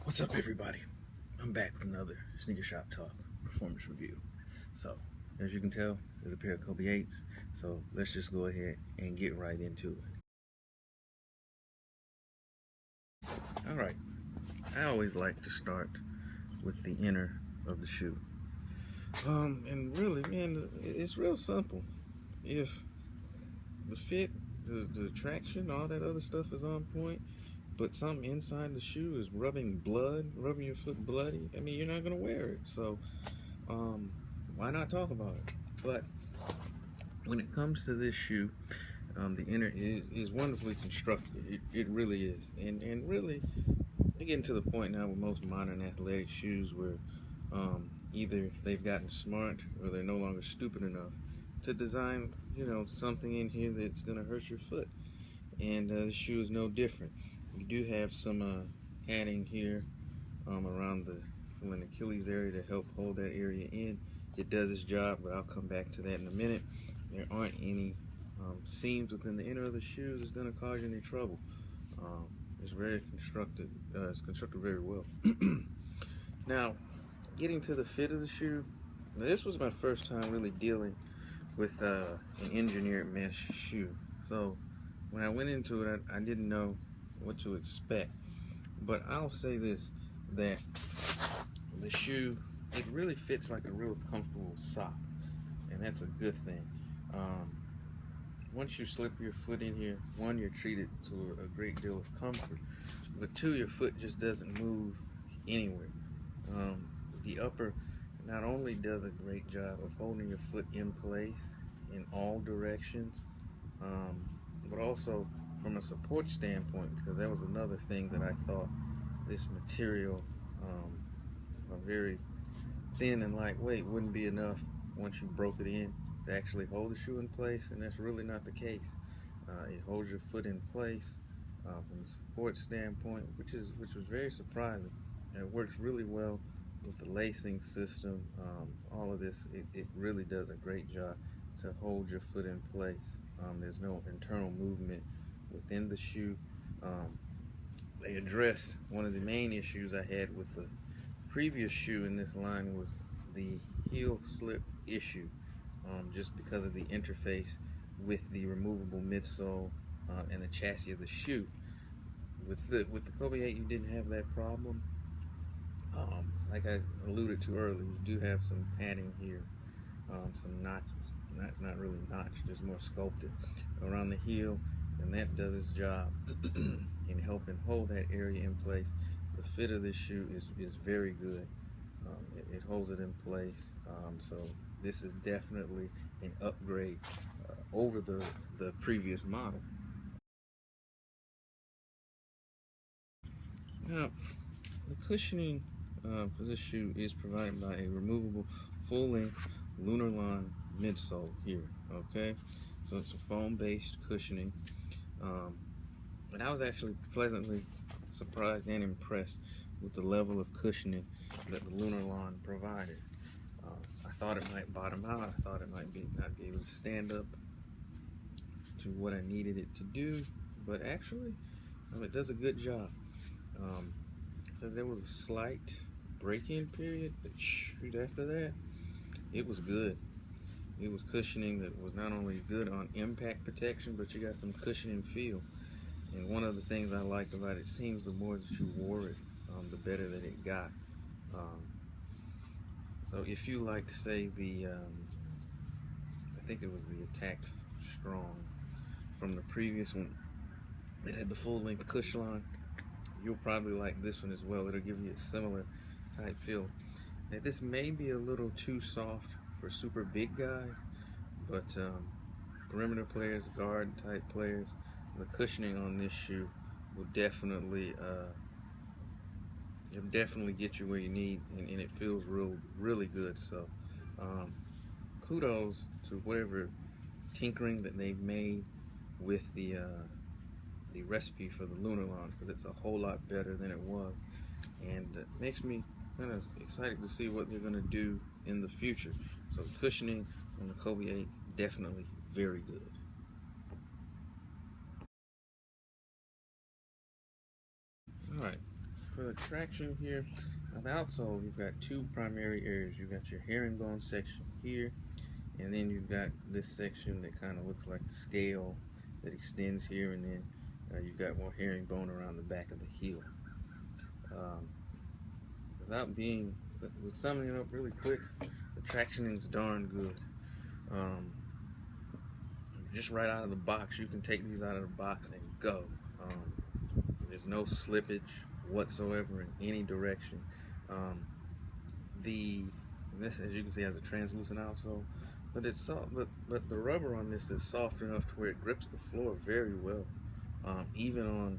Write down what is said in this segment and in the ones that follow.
What's up, everybody? I'm back with another Sneaker Shop Talk performance review. So, as you can tell, there's a pair of Kobe 8s. So, let's just go ahead and get right into it. Alright, I always like to start with the inner of the shoe. And really, man, it's real simple. If the fit, the traction, all that other stuff is on point, but something inside the shoe is rubbing your foot bloody, I mean, you're not going to wear it. So, why not talk about it? But when it comes to this shoe, the inner is wonderfully constructed. It really is. And really, you're getting to the point now with most modern athletic shoes where either they've gotten smart or they're no longer stupid enough to design, something in here that's going to hurt your foot. And this shoe is no different. You do have some padding here around the Achilles area to help hold that area in. It does its job, but I'll come back to that in a minute. There aren't any seams within the inner of the shoe that's going to cause you any trouble. It's very constructed. It's constructed very well. Now, getting to the fit of the shoe, this was my first time really dealing with an engineered mesh shoe. So when I went into it, I didn't know what to expect. But I'll say this, that the shoe, it really fits like a real comfortable sock, and that's a good thing. Once you slip your foot in here, one, you're treated to a great deal of comfort, but two, your foot just doesn't move anywhere. The upper not only does a great job of holding your foot in place in all directions, but also from a support standpoint, because that was another thing that I thought this material, a very thin and lightweight, wouldn't be enough once you broke it in to actually hold the shoe in place, and that's really not the case. It holds your foot in place from a support standpoint, which was very surprising. And it works really well with the lacing system. All of this, it really does a great job to hold your foot in place. There's no internal movement within the shoe. They addressed one of the main issues I had with the previous shoe in this line, was the heel slip issue, just because of the interface with the removable midsole and the chassis of the shoe. With the Kobe 8, you didn't have that problem. Like I alluded to earlier, you do have some padding here, some notches. That's not really notched, just more sculpted around the heel, and that does its job in helping hold that area in place. The fit of this shoe is very good. It holds it in place, so this is definitely an upgrade over the previous model. Now, the cushioning for this shoe is provided by a removable full-length Lunarlon midsole here. Okay, so it's a foam-based cushioning, and I was actually pleasantly surprised and impressed with the level of cushioning that the Lunarlon provided. I thought it might bottom out. I thought it might not be able to stand up to what I needed it to do, but actually, it does a good job. So there was a slight break-in period, but shoot, after that, it was good. It was cushioning that was not only good on impact protection, but you got some cushioning feel. And one of the things I liked about it, seems the more that you wore it, the better that it got. So if you like, say, I think it was the Attack Strong from the previous one that had the full-length cushion, you'll probably like this one as well. It'll give you a similar type feel. Now, this may be a little too soft for super big guys, but perimeter players, guard type players, the cushioning on this shoe will definitely it'll definitely get you where you need, and it feels really good. So kudos to whatever tinkering that they've made with the recipe for the Lunarlon, because it's a whole lot better than it was, and it makes me kind of excited to see what they're going to do in the future. So cushioning on the Kobe 8, definitely very good. Alright, for the traction here, on the outsole, you've got two primary areas. You've got your herringbone section here, and then you've got this section that kind of looks like a scale that extends here, and then you've got more herringbone around the back of the heel. Um, with summing it up really quick, the tractioning is darn good. Just right out of the box, you can take these out of the box and go. There's no slippage whatsoever in any direction. This, as you can see, has a translucent outsole, but it's soft. But the rubber on this is soft enough to where it grips the floor very well, even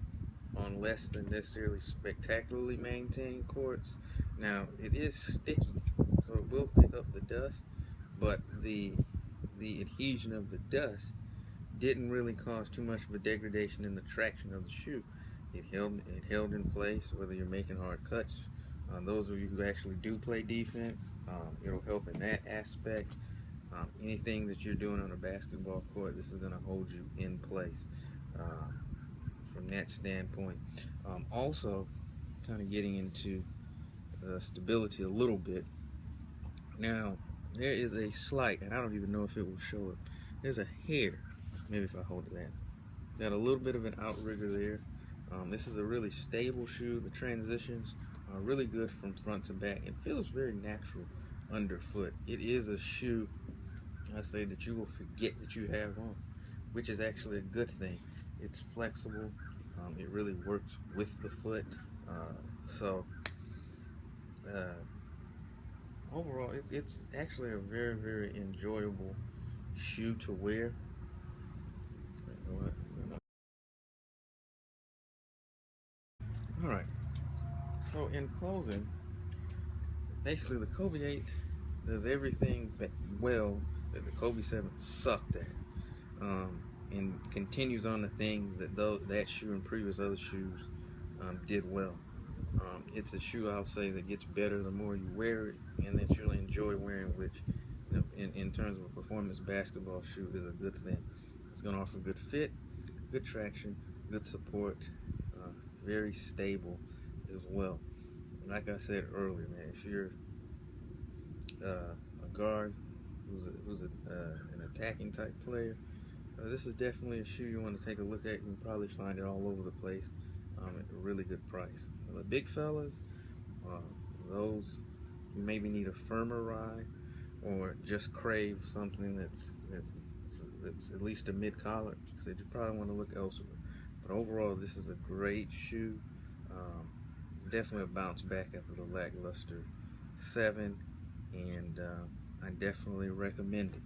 on less than necessarily spectacularly maintained courts. Now it is sticky, so it will pick up the dust, but the adhesion of the dust didn't really cause too much of a degradation in the traction of the shoe. It held in place whether you're making hard cuts. Those of you who actually do play defense, it'll help in that aspect. Anything that you're doing on a basketball court, this is going to hold you in place from that standpoint. Also, kind of getting into stability a little bit. Now, there is a slight, and I don't even know if it will show it. There's a hair, maybe if I hold it got a little bit of an outrigger there. This is a really stable shoe. The transitions are really good from front to back. It feels very natural underfoot. It is a shoe, I say, that you will forget that you have on, which is actually a good thing. It's flexible. It really works with the foot. Overall, it's actually a very, very enjoyable shoe to wear. All right. So in closing, basically the Kobe 8 does everything well that the Kobe 7 sucked at, and continues on the things that that shoe and previous other shoes did well. It's a shoe, I'll say, that gets better the more you wear it, and that you'll enjoy wearing, which, in terms of a performance basketball shoe, is a good thing. It's going to offer good fit, good traction, good support, very stable as well. Like I said earlier, man, if you're a guard who's an attacking type player, this is definitely a shoe you want to take a look at. You can probably find it all over the place at a really good price. The big fellas, those you maybe need a firmer ride, or just crave something that's at least a mid-collar. So you probably want to look elsewhere. But overall, this is a great shoe. It's definitely a bounce back after the lackluster 7, and I definitely recommend it.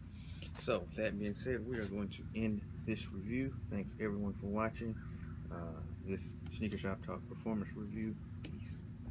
So, with that being said, we are going to end this review. Thanks everyone for watching this Sneaker Shop Talk Performance Review.